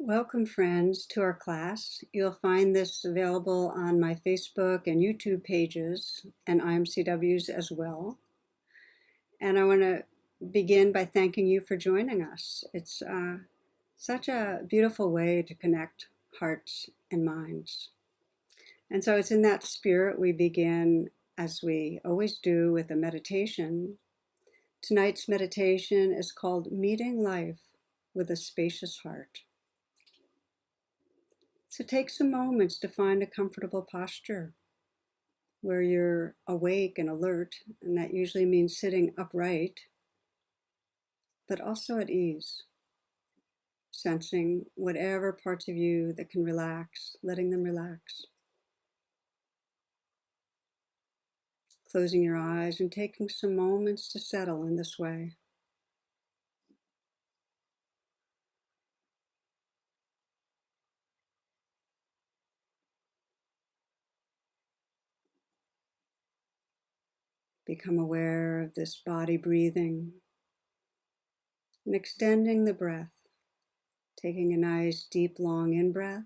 Welcome, friends, to our class. You'll find this available on my Facebook and YouTube pages and IMCW's as well. And I want to begin by thanking you for joining us. It's such a beautiful way to connect hearts and minds. And so it's in that spirit we begin, as we always do, with a meditation. Tonight's meditation is called Meeting Life with a Spacious Heart. So take some moments to find a comfortable posture where you're awake and alert, and that usually means sitting upright, but also at ease, sensing whatever parts of you that can relax, letting them relax. Closing your eyes and taking some moments to settle in this way. Become aware of this body breathing and extending the breath, taking a nice deep long in-breath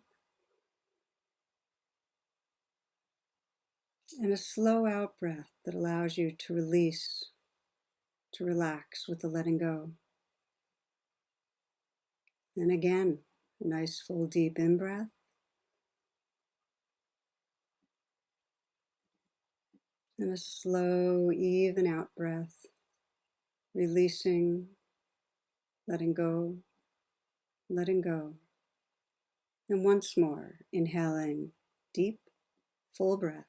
and a slow out breath that allows you to release, to relax with the letting go. And again, a nice full deep in-breath and a slow even out breath, releasing, letting go, letting go. And once more, inhaling deep, full breath.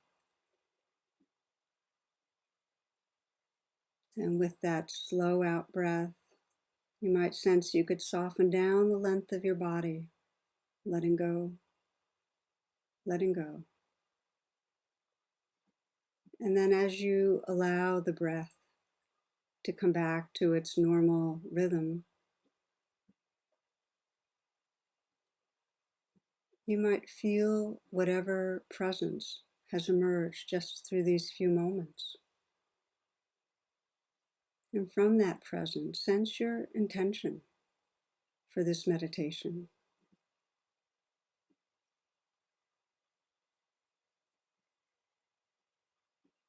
And with that slow out breath, you might sense you could soften down the length of your body, letting go, letting go. And then as you allow the breath to come back to its normal rhythm, you might feel whatever presence has emerged just through these few moments. And from that presence, sense your intention for this meditation.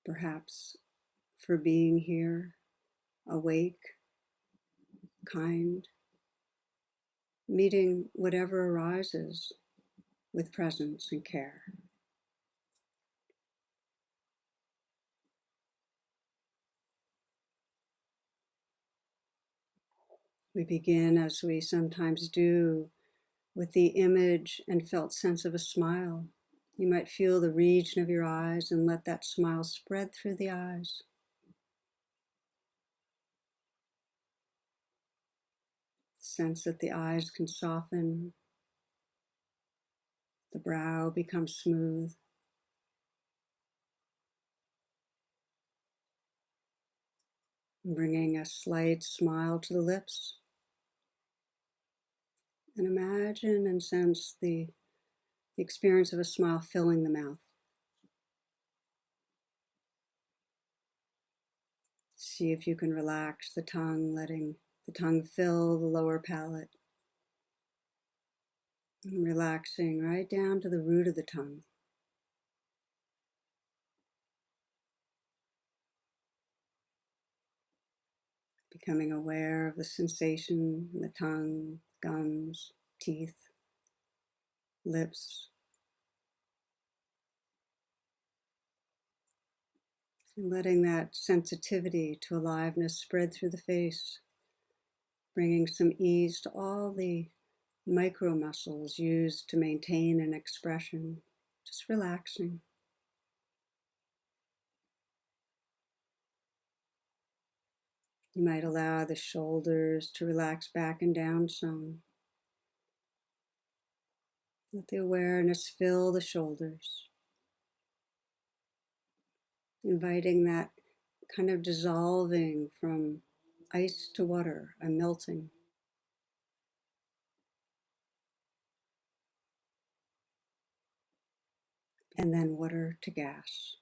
Perhaps for being here, awake, kind, meeting whatever arises with presence and care. We begin, as we sometimes do, with the image and felt sense of a smile. You might feel the region of your eyes and let that smile spread through the eyes. Sense that the eyes can soften, the brow becomes smooth. Bringing a slight smile to the lips. And imagine and sense the experience of a smile filling the mouth. See if you can relax the tongue, letting the tongue fill the lower palate. And relaxing right down to the root of the tongue. Becoming aware of the sensation in the tongue, gums, teeth, lips. And letting that sensitivity to aliveness spread through the face, bringing some ease to all the micro muscles used to maintain an expression, just relaxing. You might allow the shoulders to relax back and down some. Let the awareness fill the shoulders, inviting that kind of dissolving from ice to water, a melting. And then water to gas.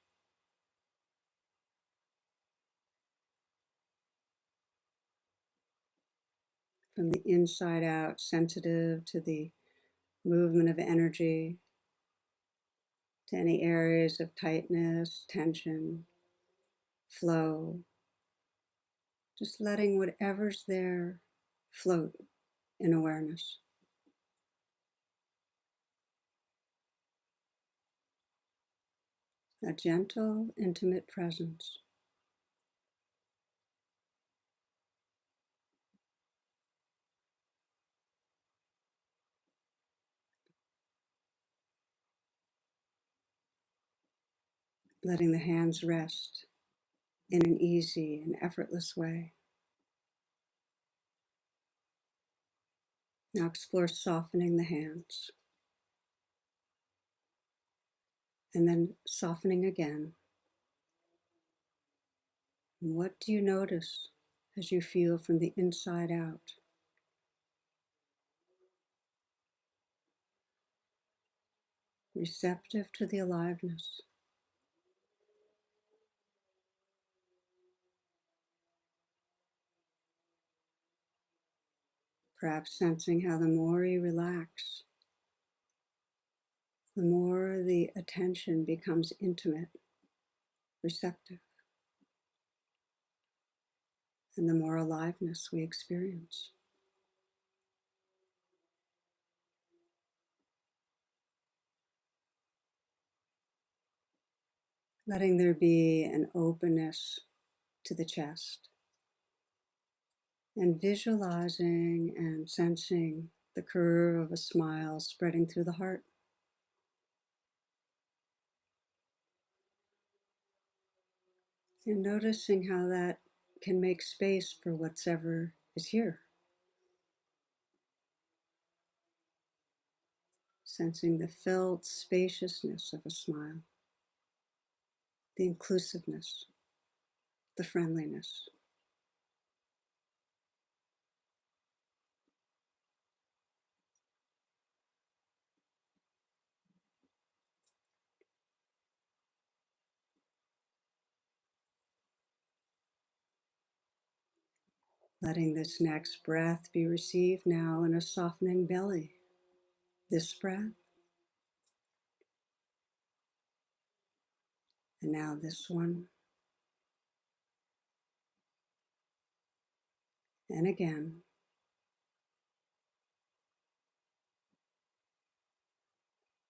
From the inside out, sensitive to the movement of energy to any areas of tightness, tension, flow, just letting whatever's there float in awareness. A gentle, intimate presence. Letting the hands rest in an easy and effortless way. Now explore softening the hands and then softening again. And what do you notice as you feel from the inside out? Receptive to the aliveness. Perhaps sensing how the more you relax, the more the attention becomes intimate, receptive, and the more aliveness we experience. Letting there be an openness to the chest and visualizing and sensing the curve of a smile spreading through the heart. And noticing how that can make space for whatever is here. Sensing the felt spaciousness of a smile, the inclusiveness, the friendliness. Letting this next breath be received now in a softening belly. This breath, and now this one, and again.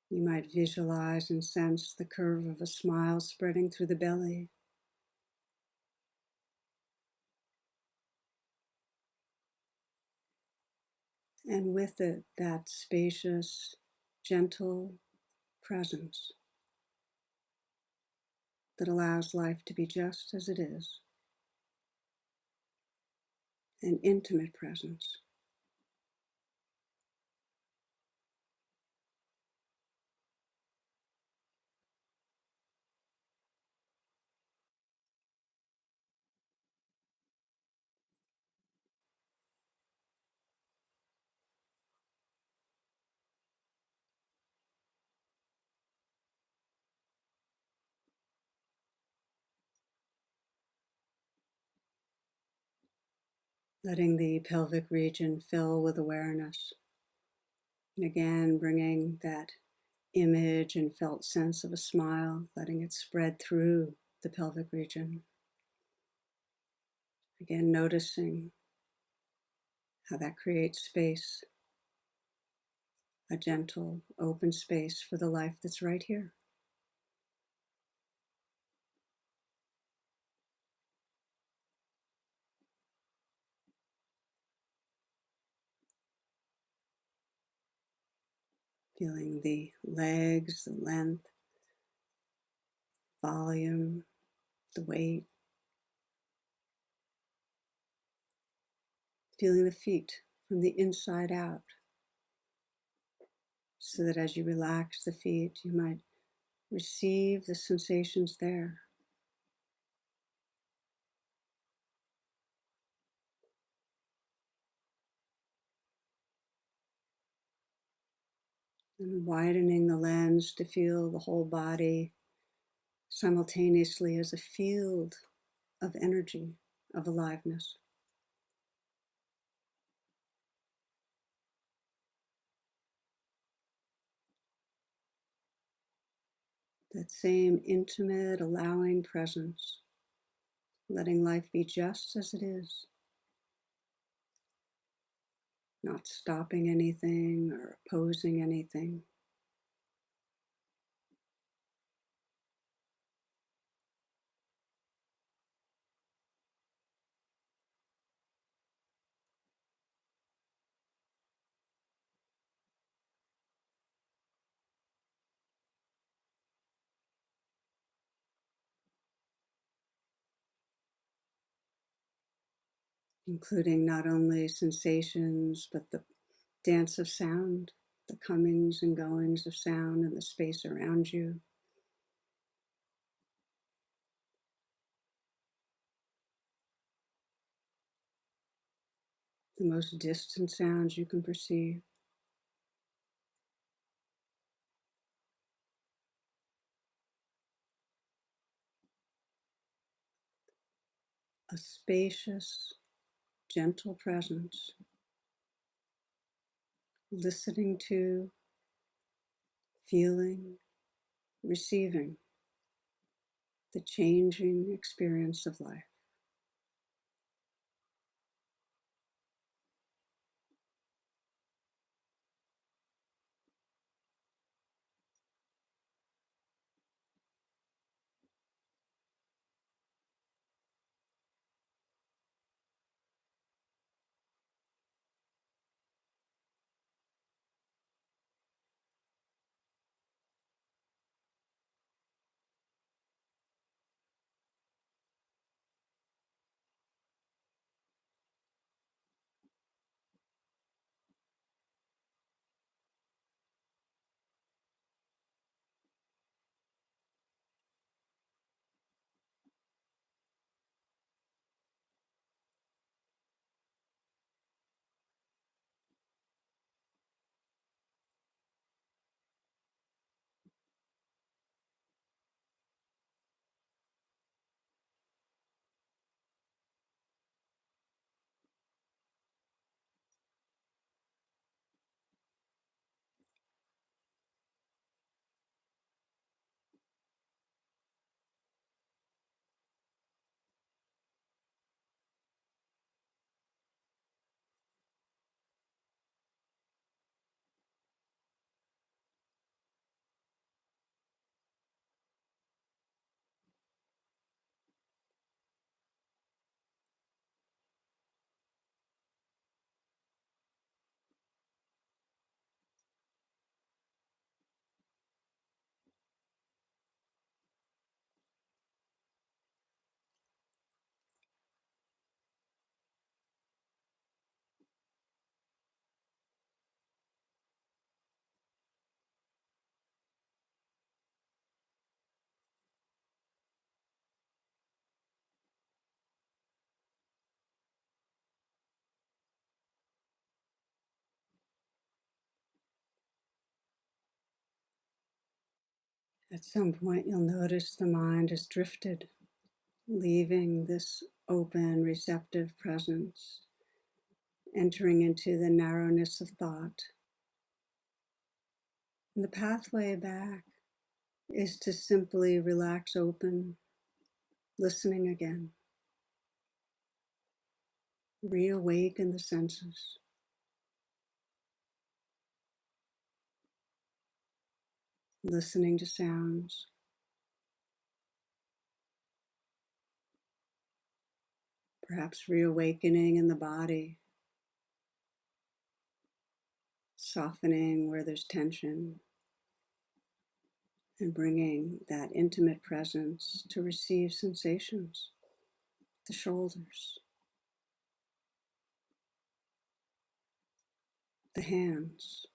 You might visualize and sense the curve of a smile spreading through the belly. And with it, that spacious, gentle presence that allows life to be just as it is. An intimate presence. Letting the pelvic region fill with awareness. And again, bringing that image and felt sense of a smile, letting it spread through the pelvic region. Again, noticing how that creates space, a gentle, open space for the life that's right here. Feeling the legs, the length, volume, the weight. Feeling the feet from the inside out, so that as you relax the feet, you might receive the sensations there. And widening the lens to feel the whole body simultaneously as a field of energy, of aliveness. that same intimate, allowing presence, letting life be just as it is, not stopping anything or opposing anything. Including not only sensations, but the dance of sound, the comings and goings of sound in the space around you, the most distant sounds you can perceive. A spacious, gentle presence, listening to, feeling, receiving the changing experience of life. At some point, you'll notice the mind has drifted, leaving this open, receptive presence, entering into the narrowness of thought. And the pathway back is to simply relax open, listening again, reawaken the senses, listening to sounds, perhaps reawakening in the body, softening where there's tension, and bringing that intimate presence to receive sensations, the shoulders, the hands,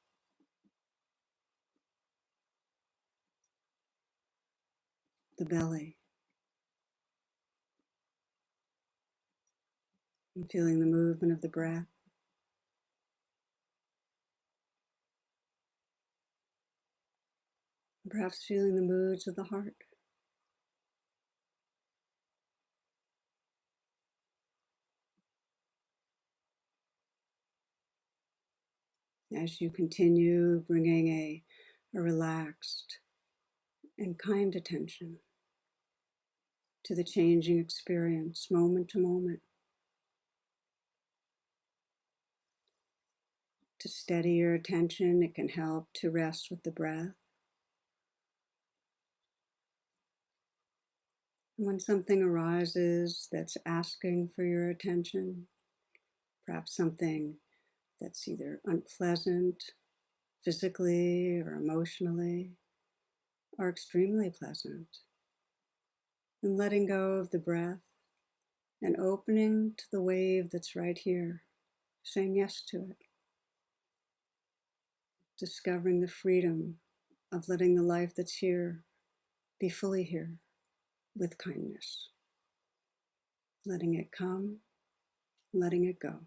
the belly, and feeling the movement of the breath, and perhaps feeling the moods of the heart. As you continue bringing a relaxed, and kind attention to the changing experience moment to moment. To steady your attention, it can help to rest with the breath. When something arises that's asking for your attention, perhaps something that's either unpleasant physically or emotionally, or extremely pleasant, and letting go of the breath and opening to the wave that's right here, saying yes to it, discovering the freedom of letting the life that's here be fully here with kindness, letting it come, letting it go.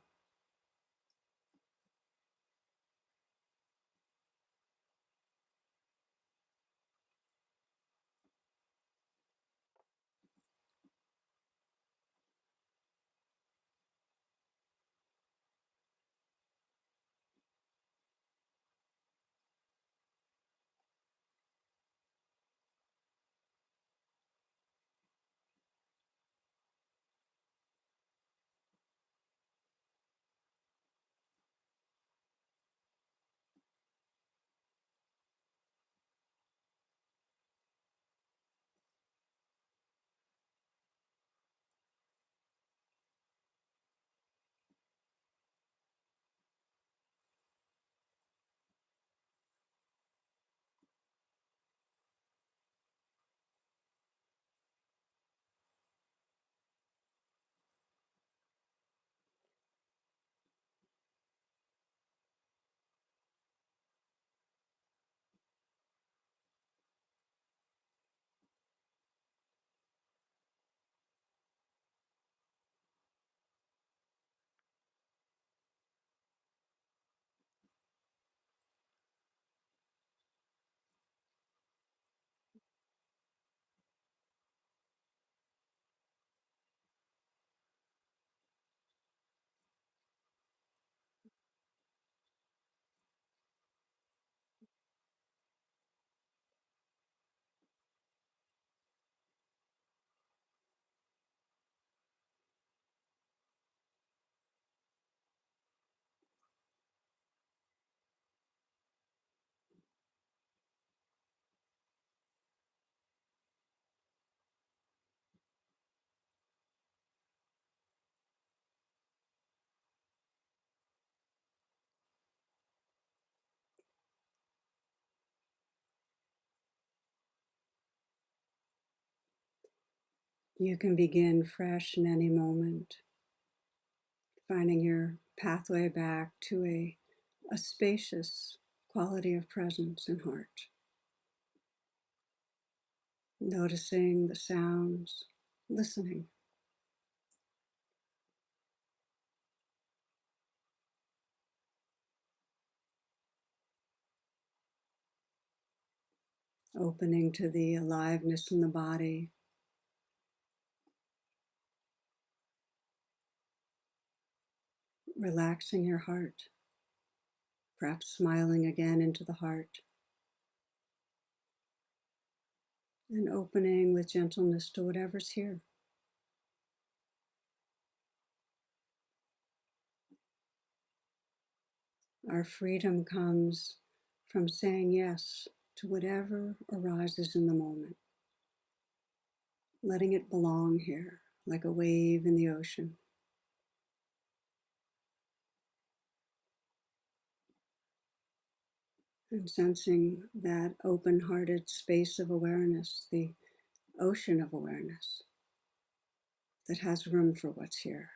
You can begin fresh in any moment, finding your pathway back to a spacious quality of presence and heart. Noticing the sounds, listening, opening to the aliveness in the body, relaxing your heart, perhaps smiling again into the heart, and opening with gentleness to whatever's here. Our freedom comes from saying yes to whatever arises in the moment, letting it belong here like a wave in the ocean. And sensing that open-hearted space of awareness, the ocean of awareness that has room for what's here.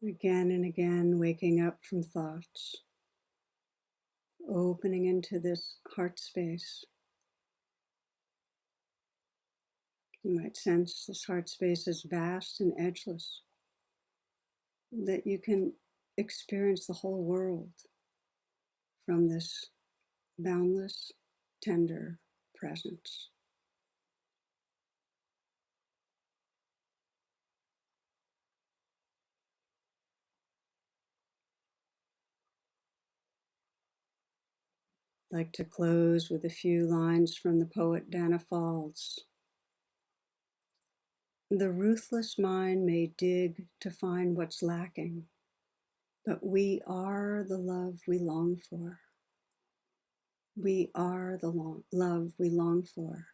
Again and again, waking up from thoughts, opening into this heart space. You might sense this heart space is vast and edgeless, that you can experience the whole world from this boundless, tender presence. I'd like to close with a few lines from the poet Dana Falls. The ruthless mind may dig to find what's lacking, but we are the love we long for. We are the love we long for.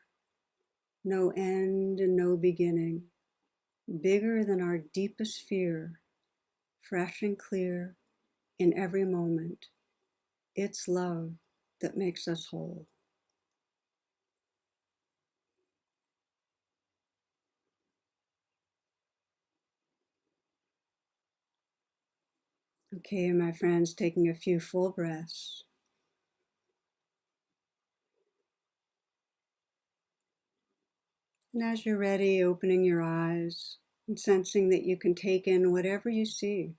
No end and no beginning, bigger than our deepest fear, fresh and clear in every moment. It's love that makes us whole. Okay, my friends, taking a few full breaths. And as you're ready, opening your eyes and sensing that you can take in whatever you see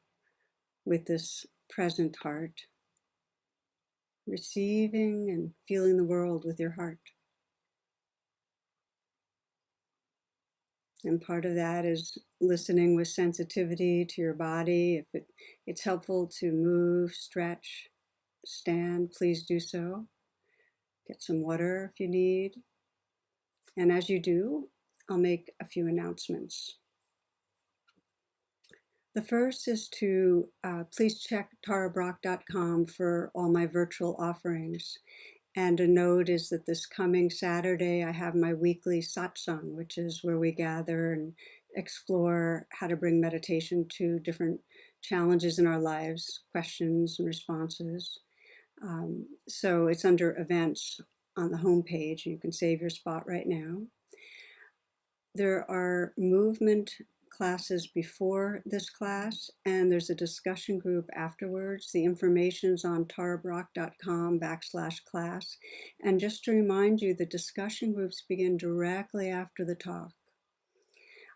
with this present heart, receiving and feeling the world with your heart. And part of that is listening with sensitivity to your body. If it's helpful to move, stretch, stand, please do so. Get some water if you need. And as you do, I'll make a few announcements. The first is to please check tarabrach.com for all my virtual offerings. And a note is that this coming Saturday, I have my weekly satsang, which is where we gather and explore how to bring meditation to different challenges in our lives, questions and responses. So it's under events on the homepage. You can save your spot right now. There are movement classes before this class, and there's a discussion group afterwards. The information's on tarabrach.com/class. And just to remind you, the discussion groups begin directly after the talk.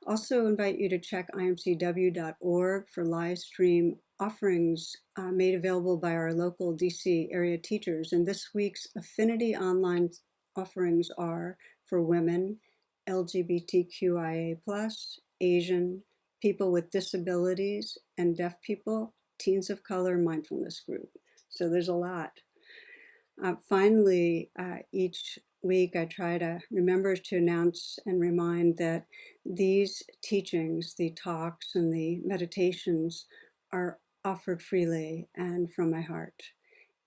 Also invite you to check imcw.org for live stream offerings made available by our local DC area teachers. And this week's Affinity online offerings are for women, LGBTQIA+, Asian, people with disabilities, and deaf people, teens of color mindfulness group. So there's a lot. Finally, each week I try to remember to announce and remind that these teachings, the talks and the meditations, are offered freely and from my heart.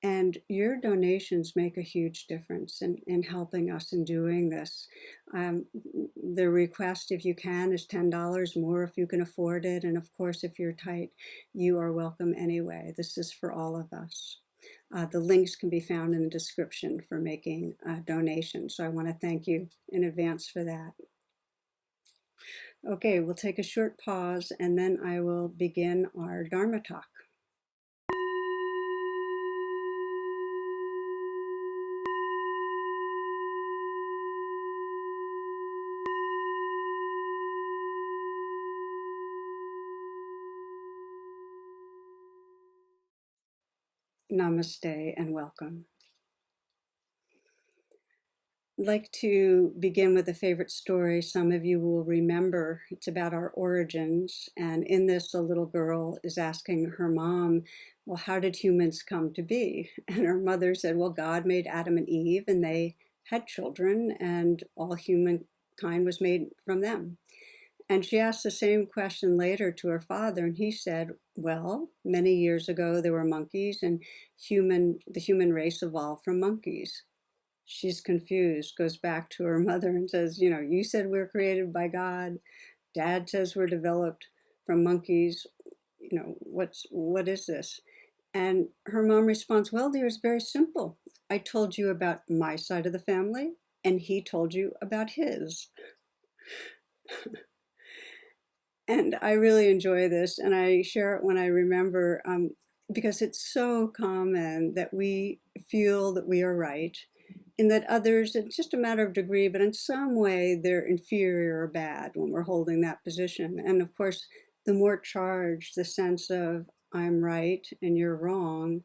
And your donations make a huge difference in helping us in doing this. The request, if you can, is $10 more if you can afford it. And of course, if you're tight, you are welcome anyway. This is for all of us. The links can be found in the description for making a donation. So I want to thank you in advance for that. Okay, we'll take a short pause and then I will begin our Dharma talk. Namaste and welcome. I'd like to begin with a favorite story some of you will remember. It's about our origins. And in this, a little girl is asking her mom, well, how did humans come to be? And her mother said, well, God made Adam and Eve and they had children and all humankind was made from them. And she asked the same question later to her father, and he said, well, many years ago there were monkeys and the human race evolved from monkeys. She's confused, goes back to her mother and says, you said we're created by God. Dad says we're developed from monkeys. What is this? And her mom responds, well, dear, it's very simple. I told you about my side of the family, and he told you about his. And I really enjoy this, and I share it when I remember, because it's so common that we feel that we are right, and that others, it's just a matter of degree, but in some way they're inferior or bad when we're holding that position. And of course, the more charged the sense of I'm right and you're wrong,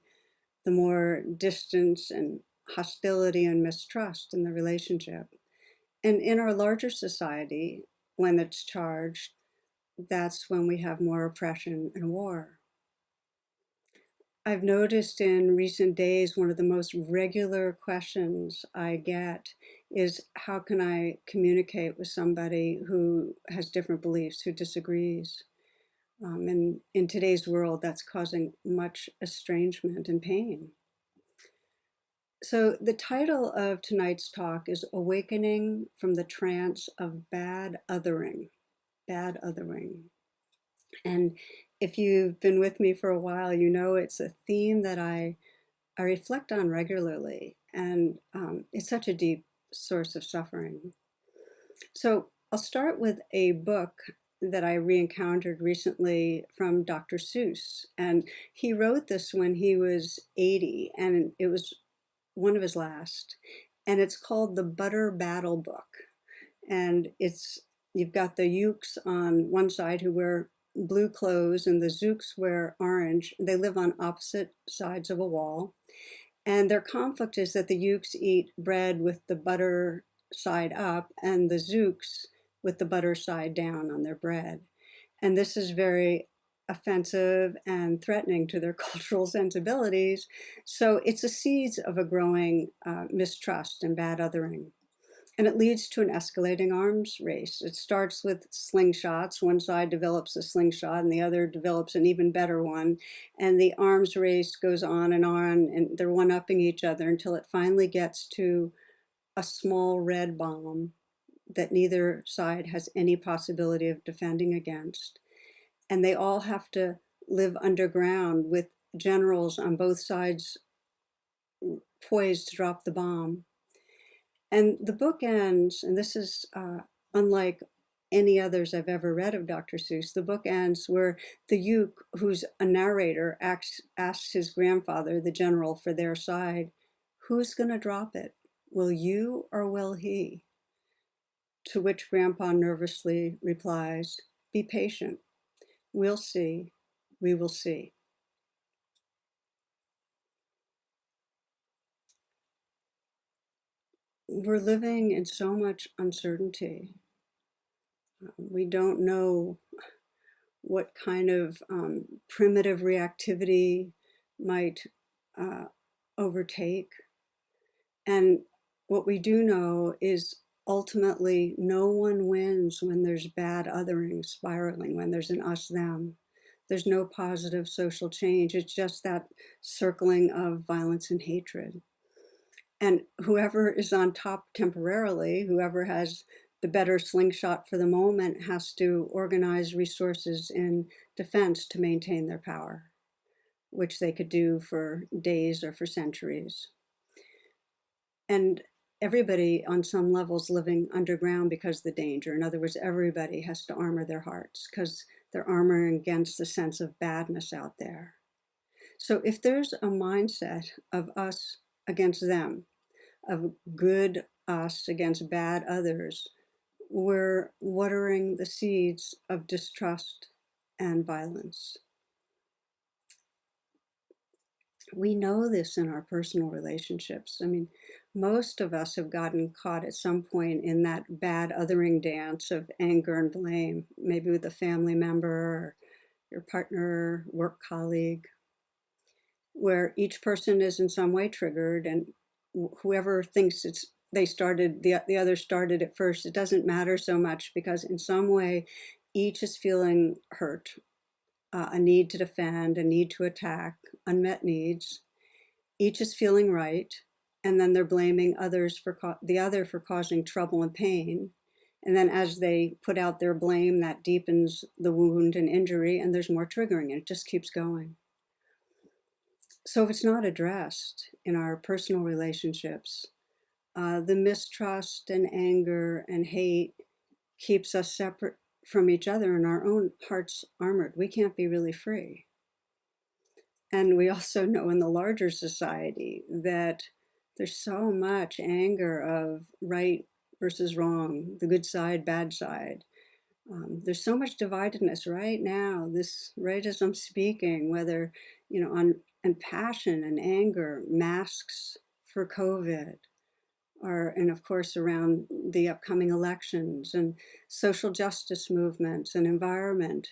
the more distance and hostility and mistrust in the relationship. And in our larger society, when it's charged, that's when we have more oppression and war. I've noticed in recent days, one of the most regular questions I get is how can I communicate with somebody who has different beliefs, who disagrees? And in today's world, that's causing much estrangement and pain. So the title of tonight's talk is Awakening from the Trance of Bad Othering. Bad Othering. And if you've been with me for a while, you know it's a theme that I reflect on regularly, and it's such a deep source of suffering. So I'll start with a book that I re-encountered recently from Dr. Seuss. And he wrote this when he was 80, and it was one of his last. And it's called The Butter Battle Book. And you've got the Ukes on one side who wear blue clothes, and the Zooks wear orange. They live on opposite sides of a wall. And their conflict is that the Ukes eat bread with the butter side up, and the Zooks with the butter side down on their bread. And this is very offensive and threatening to their cultural sensibilities. So it's the seeds of a growing mistrust and bad othering. And it leads to an escalating arms race. It starts with slingshots. One side develops a slingshot and the other develops an even better one. And the arms race goes on, and they're one-upping each other until it finally gets to a small red bomb that neither side has any possibility of defending against. And they all have to live underground with generals on both sides poised to drop the bomb. And the book ends, and this is unlike any others I've ever read of Dr. Seuss. The book ends where the Uke, who's a narrator, asks his grandfather, the general for their side, who's going to drop it? Will you or will he? To which Grandpa nervously replies, be patient. We'll see. We will see. We're living in so much uncertainty. We don't know what kind of primitive reactivity might overtake. And what we do know is ultimately no one wins when there's bad othering spiraling, when there's an us-them. There's no positive social change. It's just that circling of violence and hatred. And whoever is on top temporarily, whoever has the better slingshot for the moment, has to organize resources in defense to maintain their power, which they could do for days or for centuries. And everybody on some levels living underground because of the danger. In other words, everybody has to armor their hearts because they're armoring against the sense of badness out there. So if there's a mindset of us against them, of good us against bad others, we're watering the seeds of distrust and violence. We know this in our personal relationships. I mean, most of us have gotten caught at some point in that bad othering dance of anger and blame, maybe with a family member or your partner, work colleague, where each person is in some way triggered, and whoever thinks the other started it first, it doesn't matter so much, because in some way each is feeling hurt, a need to defend, a need to attack, unmet needs. Each is feeling right, and then they're blaming the other for causing trouble and pain. And then as they put out their blame, that deepens the wound and injury, and there's more triggering, and it just keeps going. So if it's not addressed in our personal relationships, the mistrust and anger and hate keeps us separate from each other and our own hearts armored, we can't be really free. And we also know in the larger society that there's so much anger of right versus wrong, the good side, bad side. There's so much dividedness right now, this right as I'm speaking, whether, and passion and anger, masks for COVID, and of course around the upcoming elections and social justice movements and environment.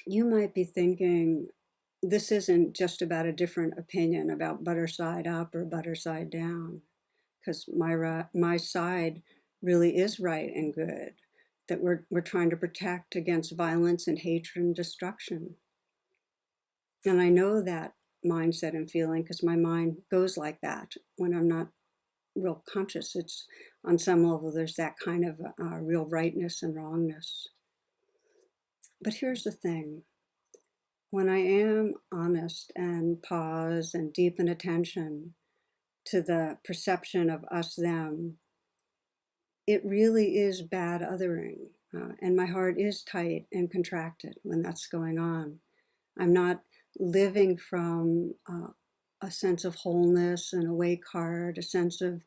You might be thinking, this isn't just about a different opinion about butter side up or butter side down, because my side really is right and good, that we're trying to protect against violence and hatred and destruction. And I know that mindset and feeling because my mind goes like that when I'm not real conscious. It's on some level, there's that kind of real rightness and wrongness. But here's the thing. When I am honest and pause and deepen attention to the perception of us, them, it really is bad othering. And my heart is tight and contracted when that's going on. I'm not living from a sense of wholeness, an awake heart, a sense of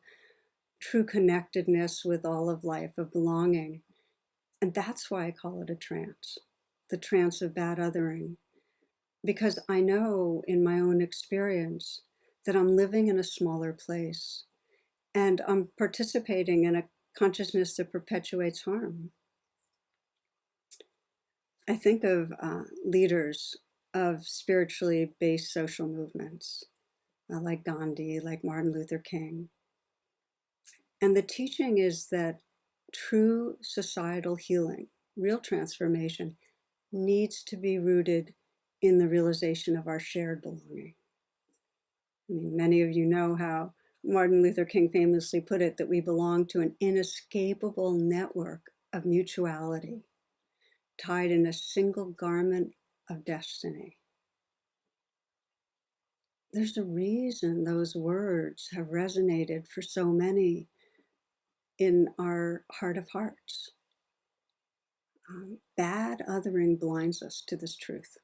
true connectedness with all of life, of belonging. And that's why I call it a trance, the trance of bad othering. Because I know in my own experience that I'm living in a smaller place and I'm participating in a consciousness that perpetuates harm. I think of leaders of spiritually based social movements like Gandhi, like Martin Luther King. And the teaching is that true societal healing, real transformation, needs to be rooted in the realization of our shared belonging. I mean, many of you know how Martin Luther King famously put it, that we belong to an inescapable network of mutuality, tied in a single garment of destiny. There's a reason those words have resonated for so many in our heart of hearts. Bad othering blinds us to this truth.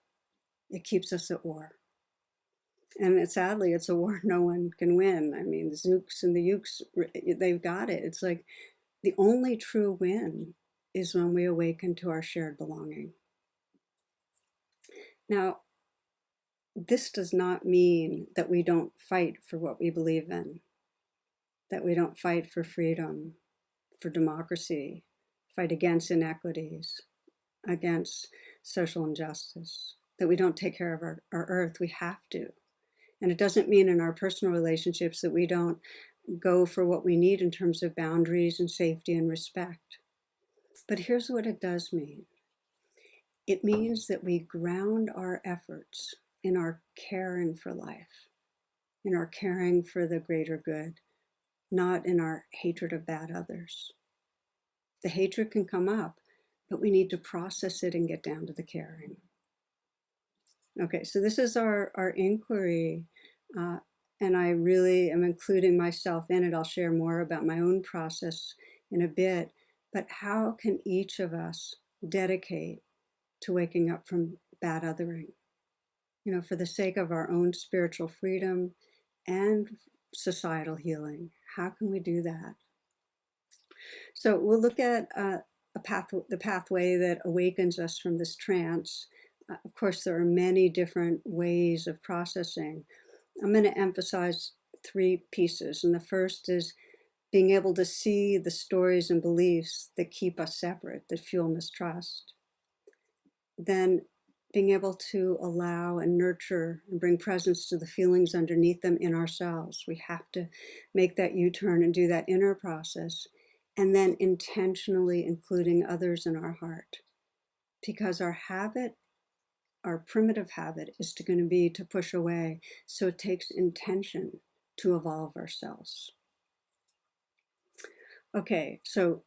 It keeps us at war. And sadly, it's a war no one can win. I mean, the Zooks and the Ukes, they've got it. It's like the only true win is when we awaken to our shared belonging. Now, this does not mean that we don't fight for what we believe in, that we don't fight for freedom, for democracy, fight against inequities, against social injustice, that we don't take care of our earth. We have to. And it doesn't mean in our personal relationships that we don't go for what we need in terms of boundaries and safety and respect. But here's what it does mean. It means that we ground our efforts in our caring for life, in our caring for the greater good, not in our hatred of bad others. The hatred can come up, but we need to process it and get down to the caring. Okay, so this is our inquiry, and I really am including myself in it. I'll share more about my own process in a bit, but how can each of us dedicate to waking up from bad othering? For the sake of our own spiritual freedom and societal healing. How can we do that? So we'll look at the pathway that awakens us from this trance. Of course, there are many different ways of processing. I'm going to emphasize 3 pieces. And the first is being able to see the stories and beliefs that keep us separate, that fuel mistrust. Then being able to allow and nurture and bring presence to the feelings underneath them in ourselves. We have to make that U-turn and do that inner process. And then intentionally including others in our heart. Because our primitive habit is going to be to push away. So it takes intention to evolve ourselves. Okay, so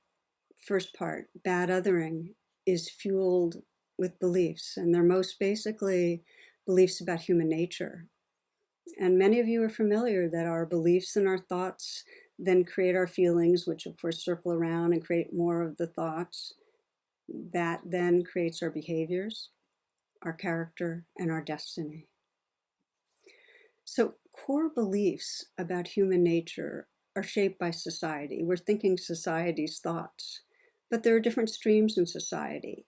first part, bad othering is fueled with beliefs, and they're most basically beliefs about human nature. And many of you are familiar that our beliefs and our thoughts, then create our feelings, which of course circle around and create more of the thoughts. That then creates our behaviors, our character, and our destiny. So core beliefs about human nature are shaped by society. We're thinking society's thoughts, but there are different streams in society.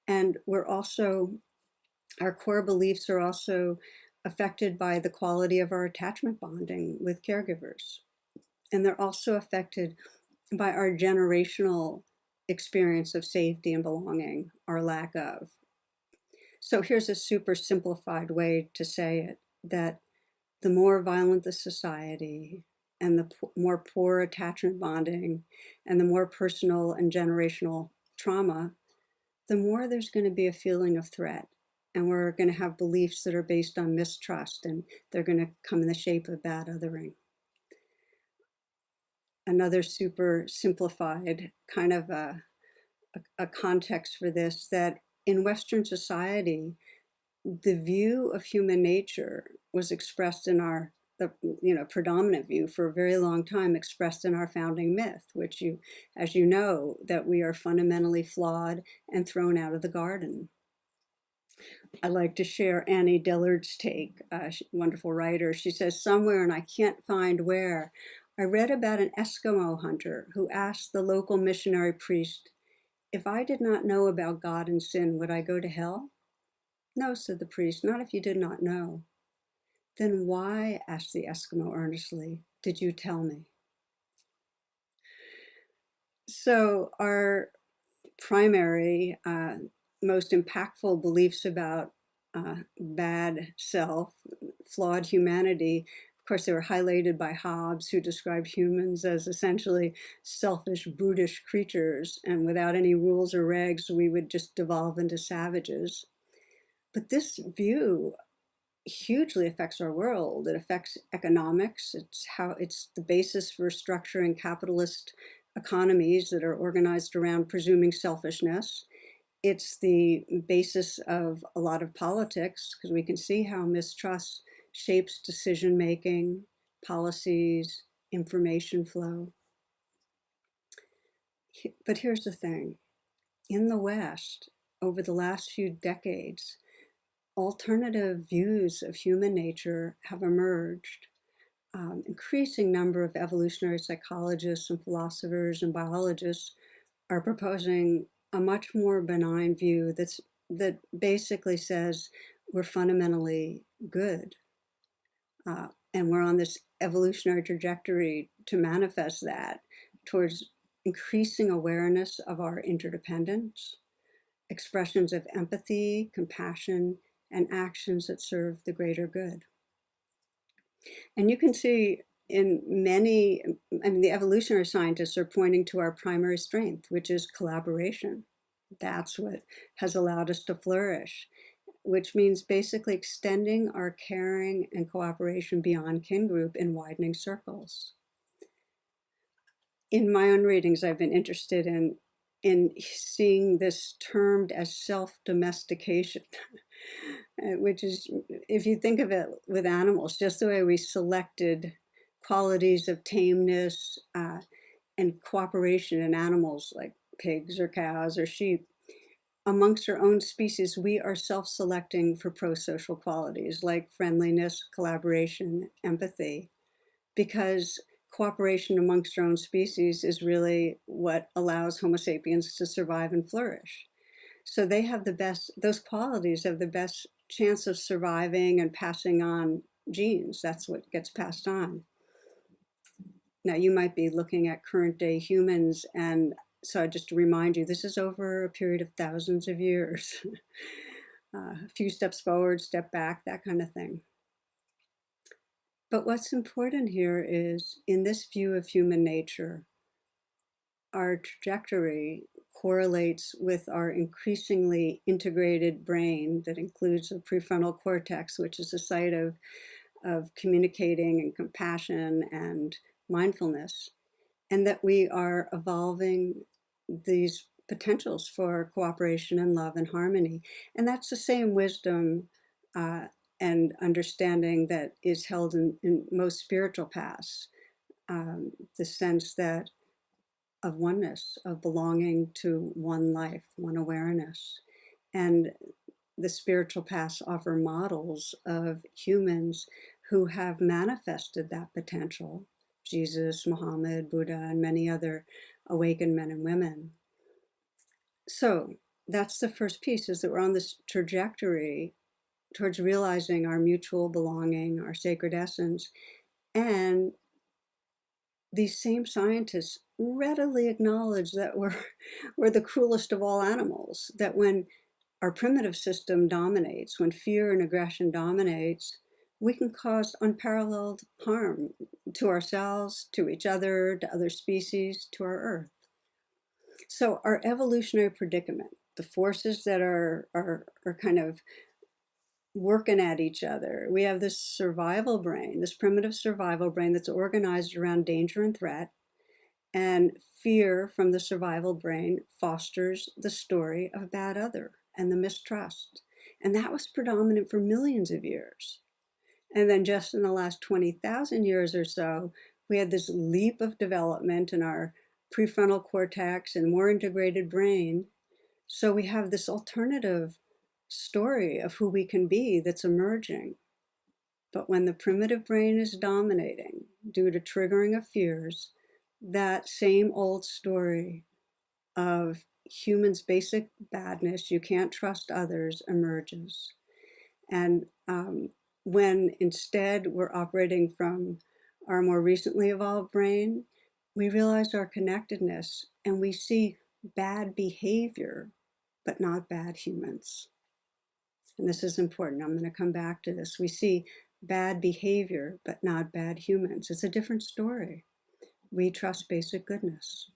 And our core beliefs are also affected by the quality of our attachment bonding with caregivers. And they're also affected by our generational experience of safety and belonging, or lack of. So here's a super simplified way to say it, that the more violent the society and the more poor attachment bonding and the more personal and generational trauma, the more there's going to be a feeling of threat. And we're going to have beliefs that are based on mistrust, and they're going to come in the shape of bad othering. Another super simplified kind of a context for this, that in Western society, the view of human nature was expressed in the predominant view for a very long time, expressed in our founding myth, which as you know, that we are fundamentally flawed and thrown out of the garden. I like to share Annie Dillard's take, wonderful writer. She says, somewhere, and I can't find where, I read about an Eskimo hunter who asked the local missionary priest, if I did not know about God and sin, would I go to hell? No, said the priest, not if you did not know. Then why, asked the Eskimo earnestly, did you tell me? So our primary, most impactful beliefs about bad self, flawed humanity, of course, they were highlighted by Hobbes, who described humans as essentially selfish, brutish creatures, and without any rules or regs, we would just devolve into savages. But this view hugely affects our world. It affects economics. It's the basis for structuring capitalist economies that are organized around presuming selfishness. It's the basis of a lot of politics, because we can see how mistrust shapes decision-making, policies, information flow. But here's the thing. In the West, over the last few decades, alternative views of human nature have emerged. Increasing number of evolutionary psychologists and philosophers and biologists are proposing a much more benign view that basically says we're fundamentally good. And we're on this evolutionary trajectory to manifest that towards increasing awareness of our interdependence, expressions of empathy, compassion, and actions that serve the greater good. And you can see in many, the evolutionary scientists are pointing to our primary strength, which is collaboration. That's what has allowed us to flourish, which means basically extending our caring and cooperation beyond kin group in widening circles. In my own readings, I've been interested in seeing this termed as self-domestication, which is, if you think of it with animals, just the way we selected qualities of tameness and cooperation in animals like pigs or cows or sheep. Amongst our own species, we are self-selecting for pro-social qualities like friendliness, collaboration, empathy, because cooperation amongst our own species is really what allows Homo sapiens to survive and flourish. So they have those qualities have the best chance of surviving and passing on genes. That's what gets passed on. Now, you might be looking at current day humans, and so just to remind you, this is over a period of thousands of years. A few steps forward, step back, that kind of thing. But what's important here is, in this view of human nature, our trajectory correlates with our increasingly integrated brain that includes the prefrontal cortex, which is the site of communicating and compassion and mindfulness, and that we are evolving these potentials for cooperation and love and harmony. And that's the same wisdom and understanding that is held in most spiritual paths. the sense that of oneness, of belonging to one life, one awareness. And the spiritual paths offer models of humans who have manifested that potential. Jesus, Muhammad, Buddha, and many other awakened men and women. So that's the first piece, is that we're on this trajectory towards realizing our mutual belonging, our sacred essence. And these same scientists readily acknowledge that we're the cruelest of all animals, that when our primitive system dominates, when fear and aggression dominates, we can cause unparalleled harm to ourselves, to each other, to other species, to our earth. So our evolutionary predicament, the forces that are kind of working at each other. We have this survival brain, this primitive survival brain that's organized around danger and threat. And fear from the survival brain fosters the story of bad other and the mistrust. And that was predominant for millions of years. And then just in the last 20,000 years or so, we had this leap of development in our prefrontal cortex and more integrated brain. So we have this alternative story of who we can be that's emerging. But when the primitive brain is dominating due to triggering of fears, that same old story of humans' basic badness, you can't trust others, emerges. And when instead we're operating from our more recently evolved brain, we realize our connectedness and we see bad behavior, but not bad humans. And this is important. I'm going to come back to this. We see bad behavior, but not bad humans. It's a different story. We trust basic goodness.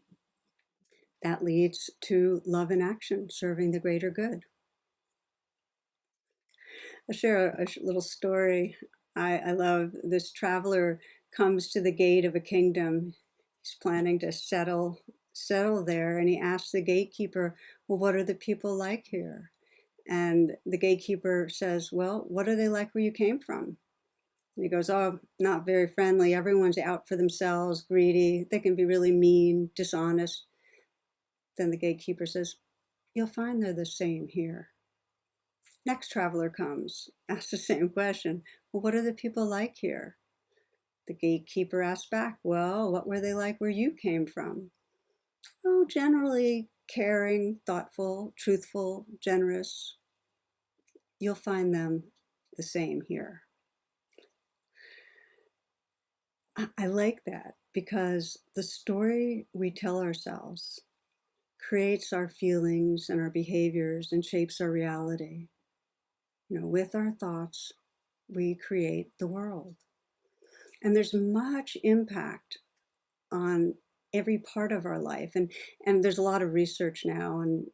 That leads to love in action, serving the greater good. I'll share a little story. I love this traveler comes to the gate of a kingdom. He's planning to settle there, and he asks the gatekeeper, well, what are the people like here? And the gatekeeper says, well, what are they like where you came from? And he goes, oh, not very friendly. Everyone's out for themselves, greedy. They can be really mean, dishonest. Then the gatekeeper says, you'll find they're the same here. Next traveler comes, asks the same question. Well, what are the people like here? The gatekeeper asks back, well, what were they like where you came from? Oh, generally caring, thoughtful, truthful, generous. You'll find them the same here. I like that because the story we tell ourselves creates our feelings and our behaviors and shapes our reality. You know, with our thoughts, we create the world. And there's much impact on every part of our life. And there's a lot of research now and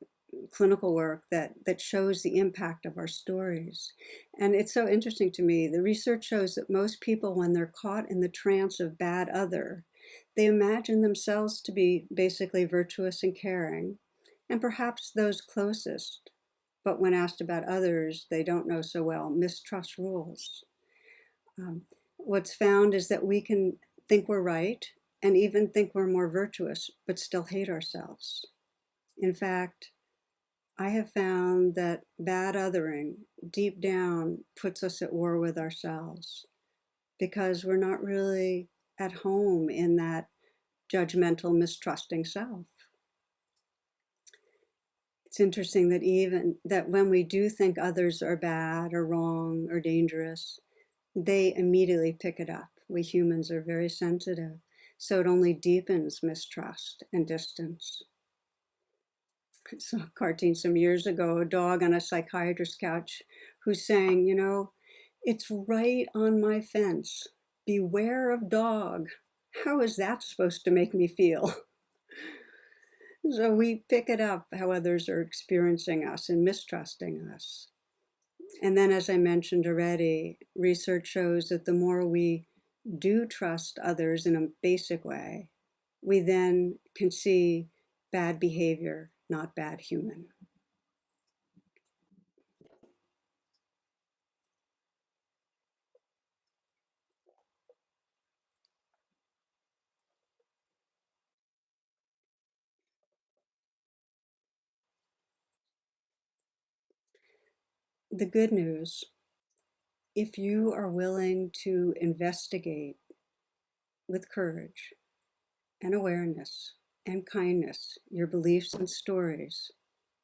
clinical work that shows the impact of our stories. And it's so interesting to me. The research shows that most people, when they're caught in the trance of bad other, they imagine themselves to be basically virtuous and caring, and perhaps those closest. But when asked about others they don't know so well, mistrust rules. What's found is that we can think we're right and even think we're more virtuous, but still hate ourselves. In fact, I have found that bad othering deep down puts us at war with ourselves because we're not really at home in that judgmental, mistrusting self. It's interesting that even that when we do think others are bad or wrong or dangerous, they immediately pick it up. We humans are very sensitive, so it only deepens mistrust and distance. I saw a cartoon some years ago, a dog on a psychiatrist's couch who's saying, you know, it's right on my fence. Beware of dog. How is that supposed to make me feel? So we pick it up how others are experiencing us and mistrusting us. And then, as I mentioned already, research shows that the more we do trust others in a basic way, we then can see bad behavior, not bad human. the good news, if you are willing to investigate with courage and awareness and kindness your beliefs and stories,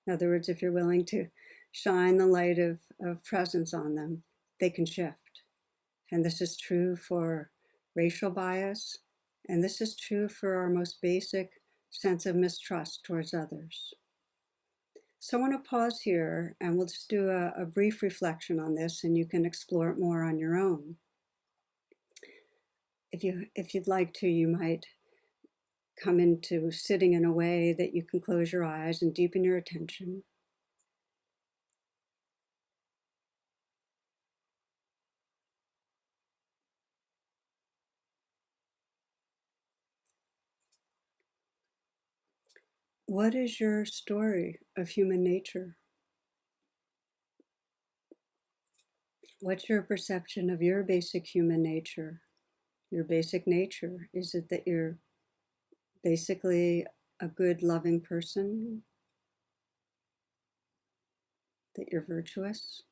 in other words, if you're willing to shine the light of presence on them, they can shift. And this is true for racial bias, and this is true for our most basic sense of mistrust towards others. So I want to pause here and we'll just do a brief reflection on this, and you can explore it more on your own. If you'd like to, you might come into sitting in a way that you can close your eyes and deepen your attention. What is your story of human nature? What's your perception of your basic human nature? Your basic nature? Is it that you're basically a good, loving person? That you're virtuous,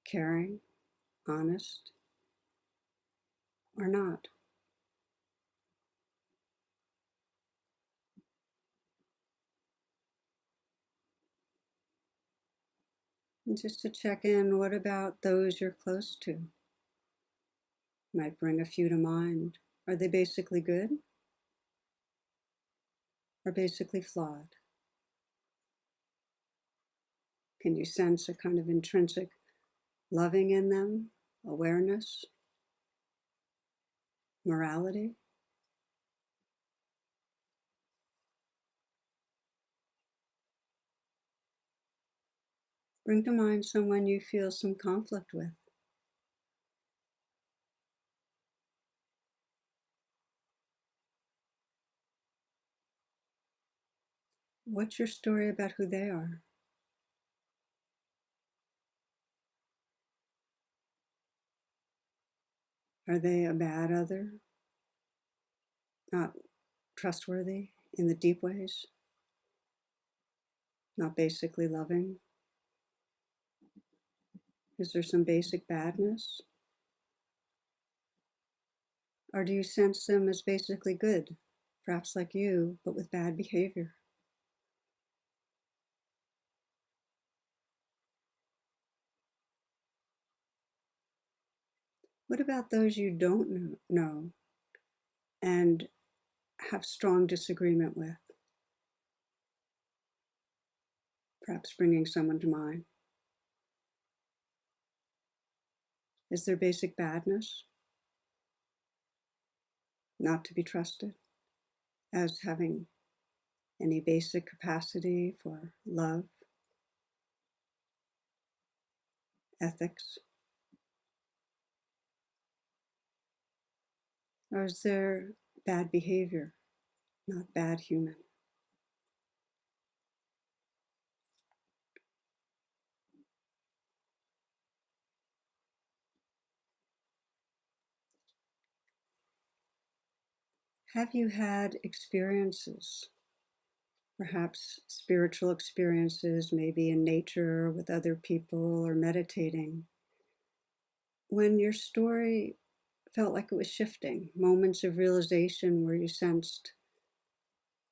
caring, honest, or not? And just to check in, what about those you're close to? Might bring a few to mind. Are they basically good or basically flawed? Can you sense a kind of intrinsic loving in them, awareness, morality? Bring to mind someone you feel some conflict with. What's your story about who they are? Are they a bad other? Not trustworthy in the deep ways? Not basically loving? Is there some basic badness? Or do you sense them as basically good, perhaps like you, but with bad behavior? What about those you don't know and have strong disagreement with? Perhaps bringing someone to mind. Is there basic badness? Not to be trusted as having any basic capacity for love, ethics? Or is there bad behavior, not bad human? Have you had experiences, perhaps spiritual experiences, maybe in nature with other people or meditating, when your story felt like it was shifting, moments of realization where you sensed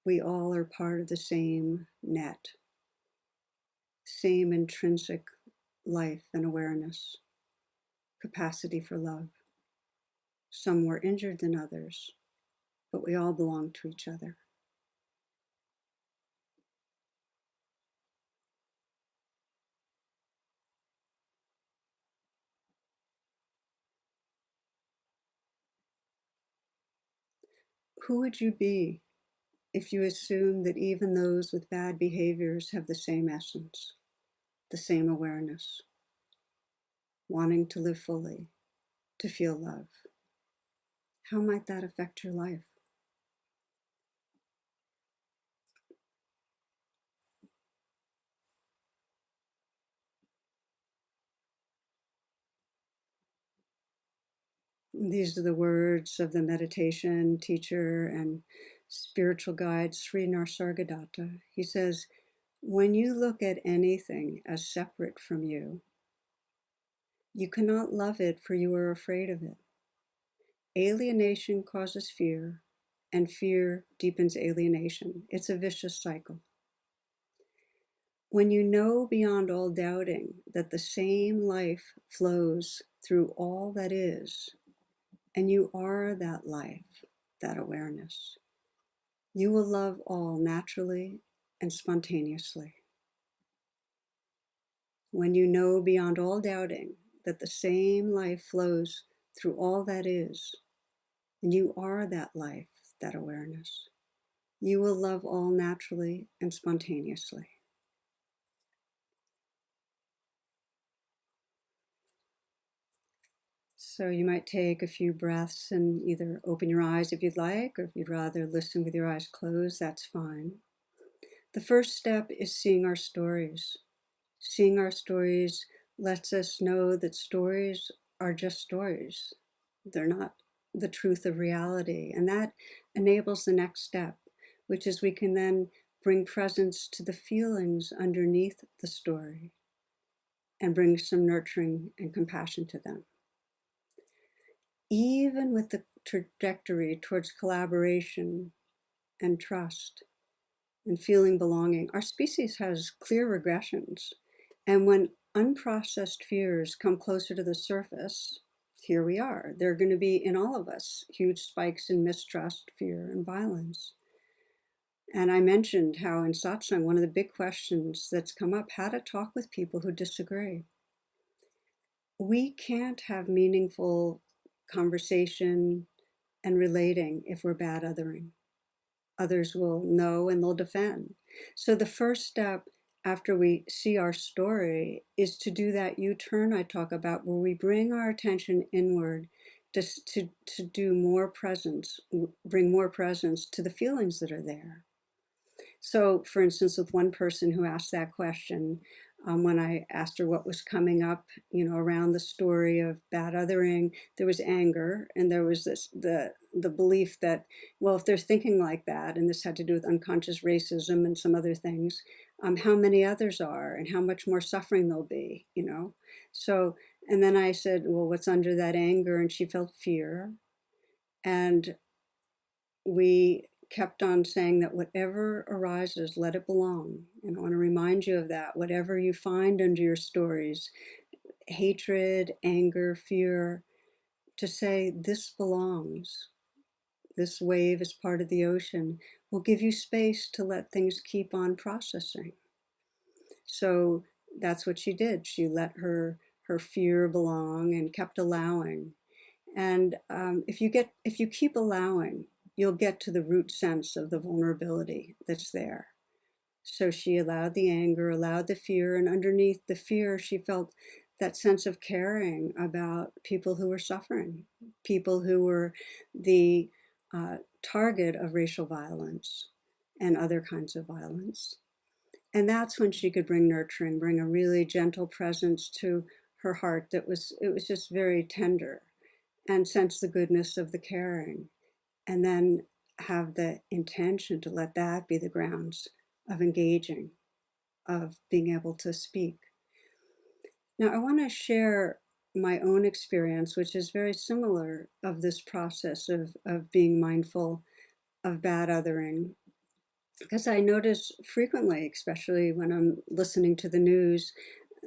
we all are part of the same net, same intrinsic life and awareness, capacity for love? Some were injured than others, but we all belong to each other. Who would you be if you assume that even those with bad behaviors have the same essence, the same awareness, wanting to live fully, to feel love? How might that affect your life? These are the words of the meditation teacher and spiritual guide Sri Nisargadatta. He says, When you look at anything as separate from you, you cannot love it, for you are afraid of it. Alienation causes fear, and fear deepens alienation. It's a vicious cycle. When you know beyond all doubting that the same life flows through all that is, and you are that life, that awareness, you will love all naturally and spontaneously. When you know beyond all doubting that the same life flows through all that is, and you are that life, that awareness, you will love all naturally and spontaneously. So you might take a few breaths and either open your eyes if you'd like, or if you'd rather listen with your eyes closed, that's fine. The first step is seeing our stories. Seeing our stories lets us know that stories are just stories. They're not the truth of reality. And that enables the next step, which is we can then bring presence to the feelings underneath the story and bring some nurturing and compassion to them. Even with the trajectory towards collaboration and trust and feeling belonging, our species has clear regressions. And when unprocessed fears come closer to the surface, here we are. There are going to be in all of us huge spikes in mistrust, fear, and violence. And I mentioned how in satsang, one of the big questions that's come up, how to talk with people who disagree. We can't have meaningful conversation and relating if we're bad othering. Others will know and they'll defend. So the first step after we see our story is to do that U-turn I talk about, where we bring our attention inward to do more presence, bring more presence to the feelings that are there. So, for instance, with one person who asked that question, when I asked her what was coming up, around the story of bad othering, there was anger, and there was the belief that, well, if they're thinking like that, and this had to do with unconscious racism and some other things, how many others are, and how much more suffering there'll be, So, and then I said, well, what's under that anger? And she felt fear, and we kept on saying that whatever arises, let it belong. And I want to remind you of that. Whatever you find under your stories, hatred, anger, fear, to say this belongs. This wave is part of the ocean, will give you space to let things keep on processing. So that's what she did. She let her fear belong and kept allowing. And if you keep allowing, you'll get to the root sense of the vulnerability that's there. So she allowed the anger, allowed the fear, and underneath the fear, she felt that sense of caring about people who were suffering, people who were the target of racial violence and other kinds of violence. And that's when she could bring nurturing, bring a really gentle presence to her heart it was just very tender, and sense the goodness of the caring, and then have the intention to let that be the grounds of engaging, of being able to speak. Now, I want to share my own experience, which is very similar, of this process of being mindful of bad othering. Because I notice frequently, especially when I'm listening to the news,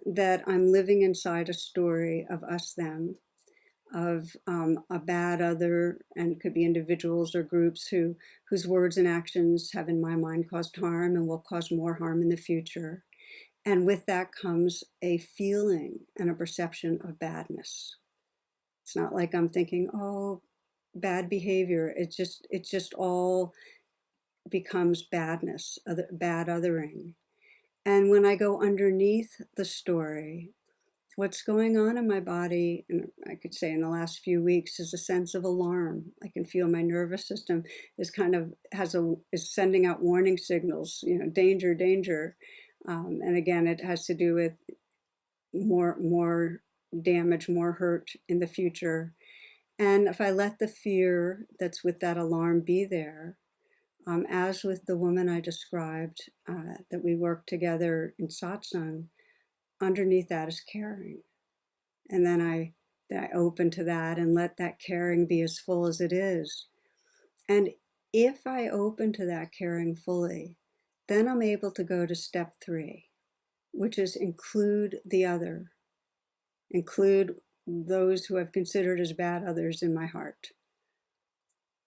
that I'm living inside a story of us, them, of a bad other, and it could be individuals or groups whose words and actions have, in my mind, caused harm and will cause more harm in the future. And with that comes a feeling and a perception of badness. It's not like I'm thinking, oh, bad behavior. It just all becomes badness, bad othering. And when I go underneath the story, what's going on in my body, and I could say in the last few weeks, is a sense of alarm. I can feel my nervous system is is sending out warning signals, danger, danger. And again, it has to do with more damage, more hurt in the future. And if I let the fear that's with that alarm be there, As with the woman I described, that we work together in satsang, underneath that is caring. And then I open to that and let that caring be as full as it is. And if I open to that caring fully, then I'm able to go to step 3, which is include the other, include those who I've considered as bad others in my heart.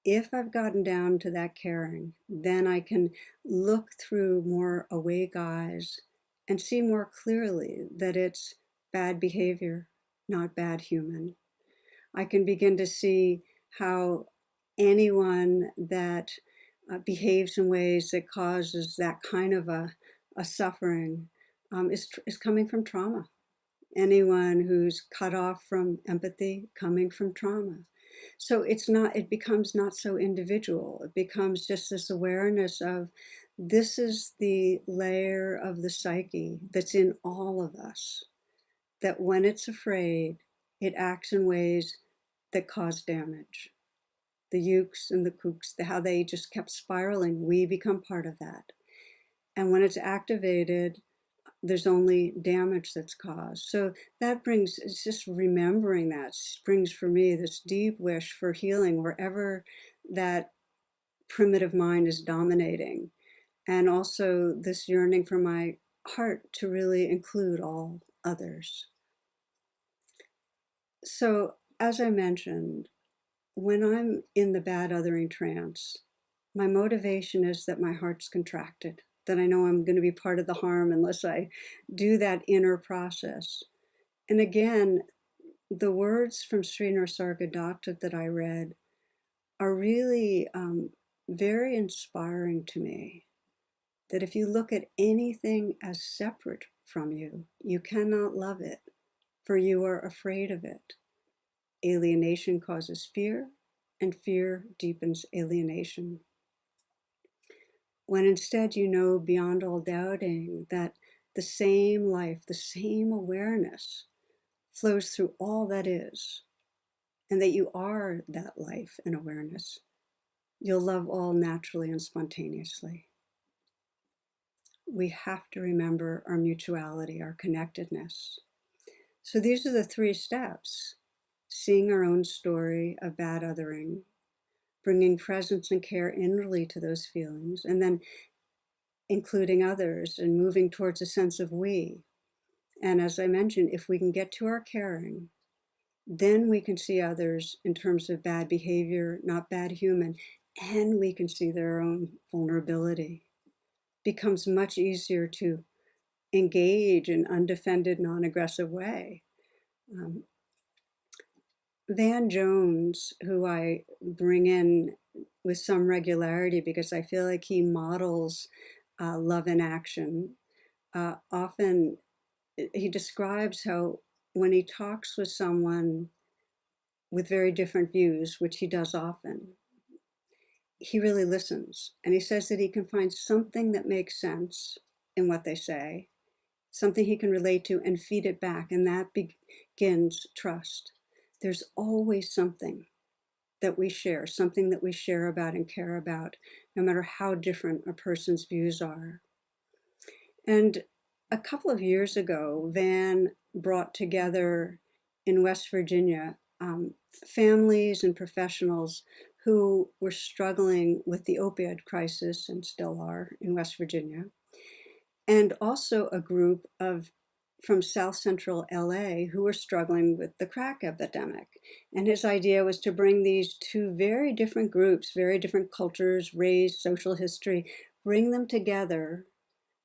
If I've gotten down to that caring, then I can look through more awake eyes and see more clearly that it's bad behavior, not bad human. I can begin to see how anyone that behaves in ways that causes that kind of a suffering is coming from trauma. Anyone who's cut off from empathy, coming from trauma. So it becomes not so individual. It becomes just this awareness of this is the layer of the psyche that's in all of us, that when it's afraid, it acts in ways that cause damage. The ukes and the kooks, how they just kept spiraling, we become part of that. And when it's activated, there's only damage that's caused. So that brings, it's just remembering that brings for me this deep wish for healing wherever that primitive mind is dominating. And also this yearning for my heart to really include all others. So as I mentioned, when I'm in the bad othering trance, my motivation is that my heart's contracted, that I know I'm going to be part of the harm unless I do that inner process. And again, the words from Sri Nisargadatta that I read are really very inspiring to me. That if you look at anything as separate from you, you cannot love it, for you are afraid of it. Alienation causes fear, and fear deepens alienation. When instead you know beyond all doubting that the same life, the same awareness flows through all that is, and that you are that life and awareness, you'll love all naturally and spontaneously. We have to remember our mutuality, our connectedness. So these are the 3 steps: seeing our own story of bad othering, bringing presence and care inwardly to those feelings, and then including others and moving towards a sense of we. And as I mentioned, if we can get to our caring, then we can see others in terms of bad behavior, not bad human, and we can see their own vulnerability. It becomes much easier to engage in undefended, non-aggressive way. Van Jones, who I bring in with some regularity because I feel like he models love in action, often he describes how when he talks with someone with very different views, which he does often, he really listens. And he says that he can find something that makes sense in what they say, something he can relate to and feed it back. And that begins trust. There's always something that we share, something that we share about and care about, no matter how different a person's views are. And a couple of years ago, Van brought together in West Virginia families and professionals who were struggling with the opioid crisis and still are in West Virginia, and also a group from South Central LA who were struggling with the crack epidemic. And his idea was to bring these 2 very different groups, very different cultures, race, social history, bring them together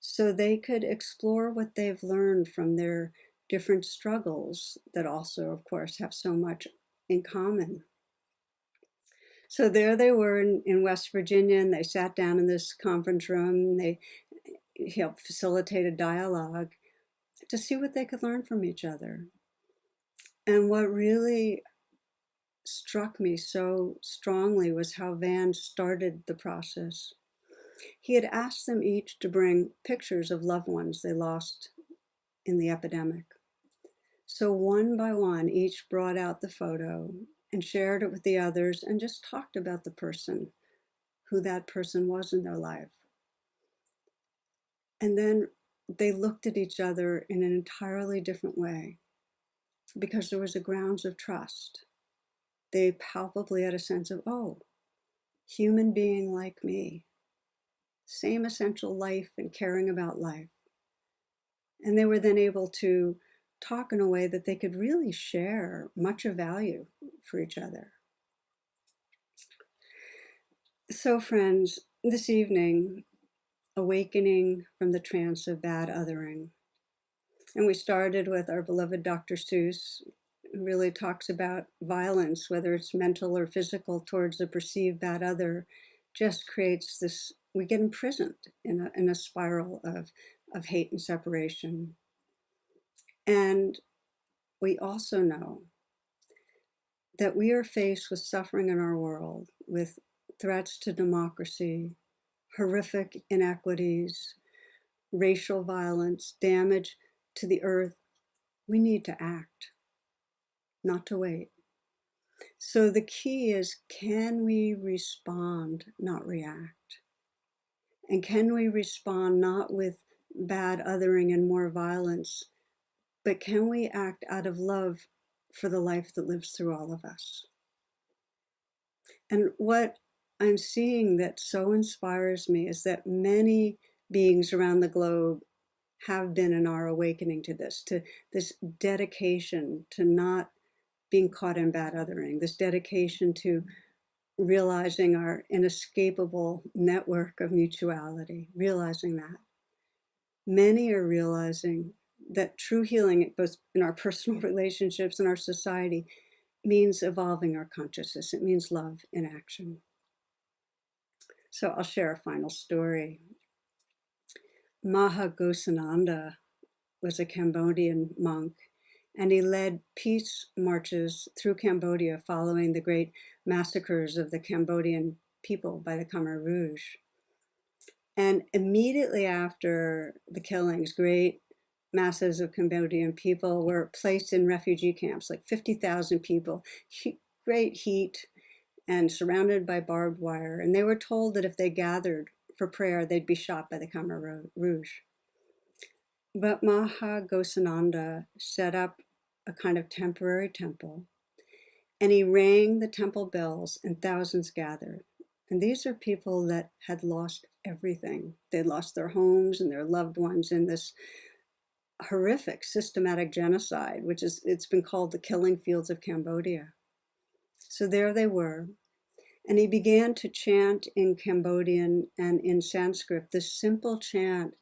so they could explore what they've learned from their different struggles that also, of course, have so much in common. So there they were in West Virginia, and they sat down in this conference room, and they helped facilitate a dialogue to see what they could learn from each other. And what really struck me so strongly was how Van started the process. He had asked them each to bring pictures of loved ones they lost in the epidemic. So one by one, each brought out the photo and shared it with the others and just talked about the person who that person was in their life. And then they looked at each other in an entirely different way because there was a grounds of trust. They palpably had a sense of, oh, human being like me, same essential life and caring about life. And they were then able to talk in a way that they could really share much of value for each other. So friends, this evening, awakening from the trance of bad othering. And we started with our beloved Dr. Seuss, who really talks about violence, whether it's mental or physical, towards a perceived bad other, just creates this, we get imprisoned in a spiral of hate and separation. And we also know that we are faced with suffering in our world, with threats to democracy, horrific inequities, racial violence, damage to the earth. We need to act, not to wait. So the key is, can we respond, not react? And can we respond not with bad othering and more violence, but can we act out of love for the life that lives through all of us? And what I'm seeing that so inspires me is that many beings around the globe have been in our awakening to this dedication to not being caught in bad othering, this dedication to realizing our inescapable network of mutuality, realizing that. Many are realizing that true healing, both in our personal relationships and our society, means evolving our consciousness. It means love in action. So I'll share a final story. Maha Ghosananda was a Cambodian monk, and he led peace marches through Cambodia following the great massacres of the Cambodian people by the Khmer Rouge. And immediately after the killings, great masses of Cambodian people were placed in refugee camps, like 50,000 people, great heat, and surrounded by barbed wire. And they were told that if they gathered for prayer, they'd be shot by the Khmer Rouge. But Maha Ghosananda set up a kind of temporary temple, and he rang the temple bells, and thousands gathered. And these are people that had lost everything. They'd lost their homes and their loved ones in this horrific systematic genocide, it's been called the killing fields of Cambodia. So there they were. And he began to chant in Cambodian and in Sanskrit, this simple chant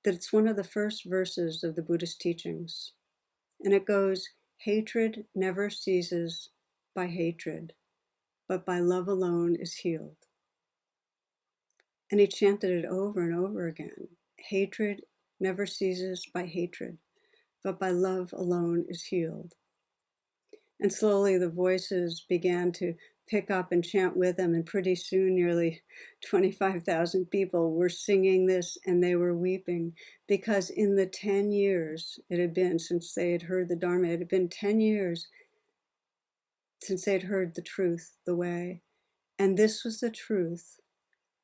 that it's one of the first verses of the Buddhist teachings. And it goes, hatred never ceases by hatred, but by love alone is healed. And he chanted it over and over again. Hatred never ceases by hatred, but by love alone is healed. And slowly the voices began to pick up and chant with him, and pretty soon nearly 25,000 people were singing this, and they were weeping, because in the 10 years it had been since they had heard the Dharma, it had been 10 years since they had heard the truth, the way, and this was the truth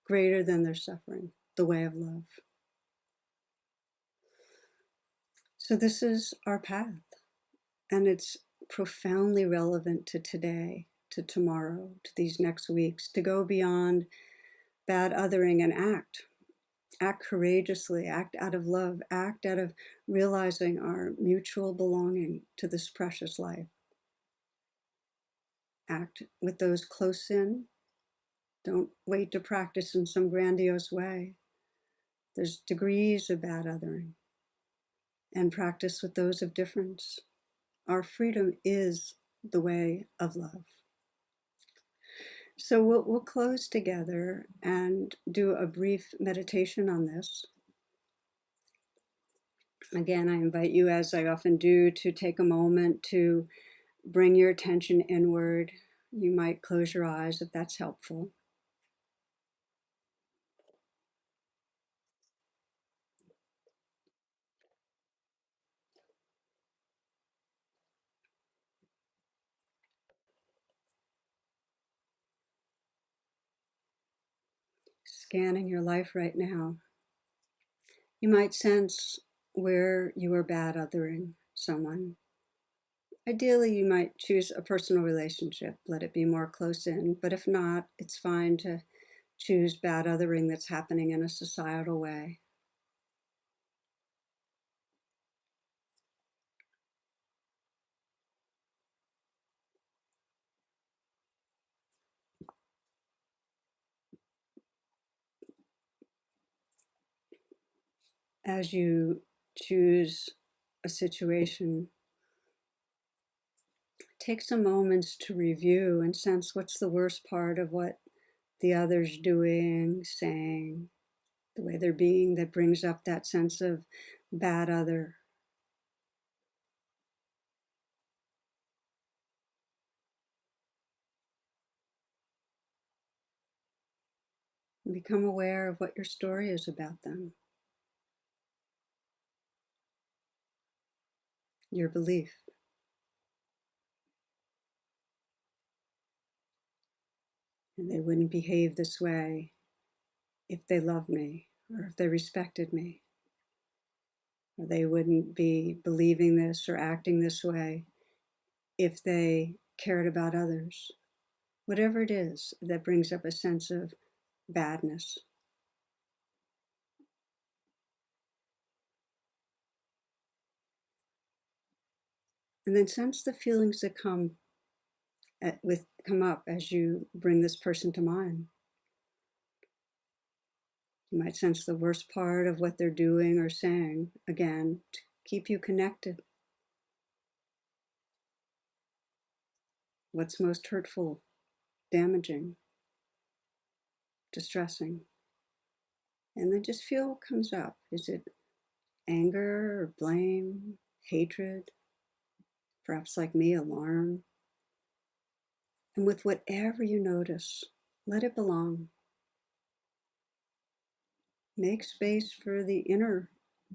greater than their suffering, the way of love. So this is our path, and it's profoundly relevant to today, to tomorrow, to these next weeks, to go beyond bad othering and act courageously, act out of love, act out of realizing our mutual belonging to this precious life. Act with those close in. Don't wait to practice in some grandiose way. There's degrees of bad othering, and practice with those of difference. Our freedom is the way of love. So we'll close together and do a brief meditation on this. Again, I invite you, as I often do, to take a moment to bring your attention inward. You might close your eyes if that's helpful. scanning your life right now, you might sense where you are bad othering someone. Ideally, you might choose a personal relationship, let it be more close in, but if not, it's fine to choose bad othering that's happening in a societal way. As you choose a situation, take some moments to review and sense what's the worst part of what the other's doing, saying, the way they're being that brings up that sense of bad other. And become aware of what your story is about them, your belief. And they wouldn't behave this way if they loved me or if they respected me. Or they wouldn't be believing this or acting this way if they cared about others. Whatever it is that brings up a sense of badness. And then sense the feelings that come up as you bring this person to mind. You might sense the worst part of what they're doing or saying, again, to keep you connected. What's most hurtful, damaging, distressing. And then just feel what comes up. Is it anger or blame, hatred, perhaps like me, alarm? And with whatever you notice, let it belong. Make space for the inner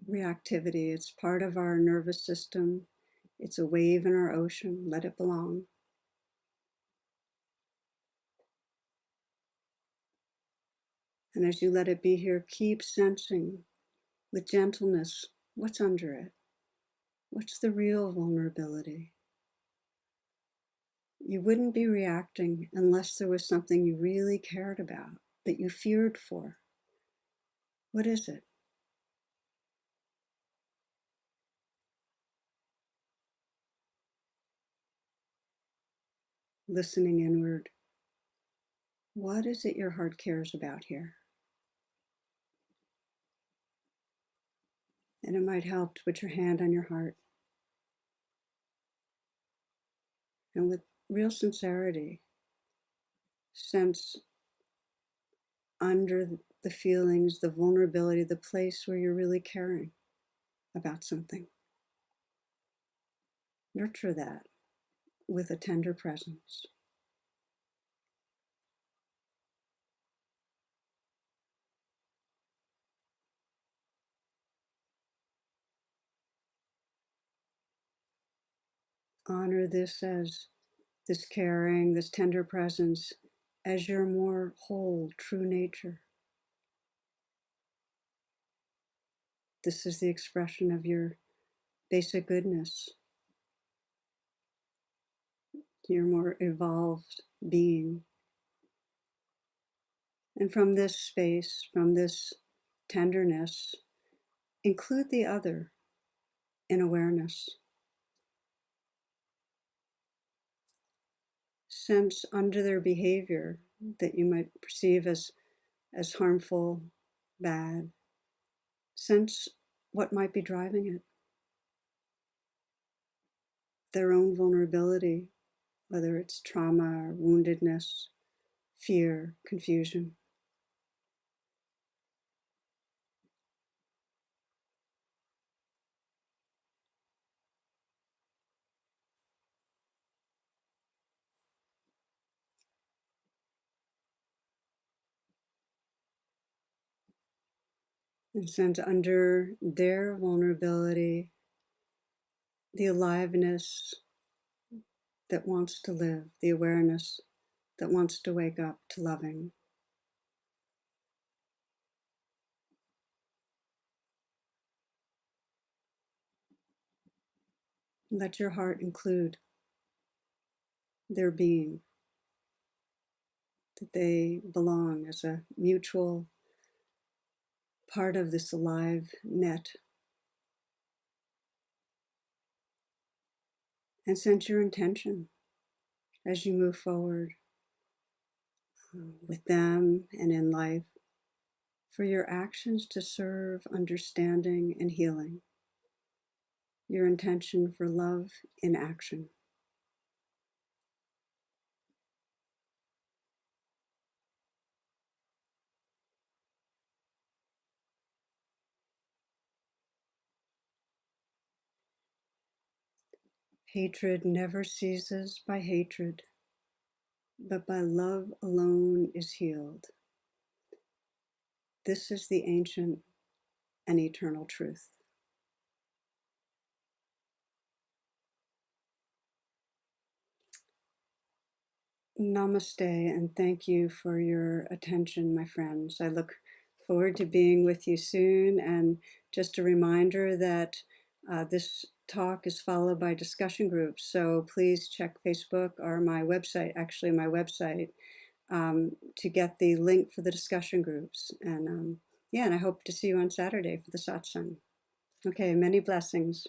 reactivity. It's part of our nervous system. It's a wave in our ocean. Let it belong. And as you let it be here, keep sensing with gentleness what's under it. What's the real vulnerability? You wouldn't be reacting unless there was something you really cared about, that you feared for. What is it? Listening inward. What is it your heart cares about here? And it might help to put your hand on your heart. And with real sincerity, sense under the feelings, the vulnerability, the place where you're really caring about something. Nurture that with a tender presence. Honor this as this caring, this tender presence as your more whole, true nature. This is the expression of your basic goodness, your more evolved being. And from this space, from this tenderness, include the other in awareness. Sense under their behavior that you might perceive as harmful, bad. Sense what might be driving it. Their own vulnerability, whether it's trauma or woundedness, fear, confusion. And sense under their vulnerability the aliveness that wants to live, the awareness that wants to wake up to loving. Let your heart include their being, that they belong as a mutual part of this alive net. And sense your intention as you move forward with them and in life, for your actions to serve understanding and healing. Your intention for love in action. Hatred never ceases by hatred, but by love alone is healed. This is the ancient and eternal truth. Namaste, and thank you for your attention, my friends. I look forward to being with you soon. And just a reminder that this talk is followed by discussion groups. So please check Facebook or my website, actually my website, to get the link for the discussion groups. And yeah, and I hope to see you on Saturday for the satsang. Okay, many blessings.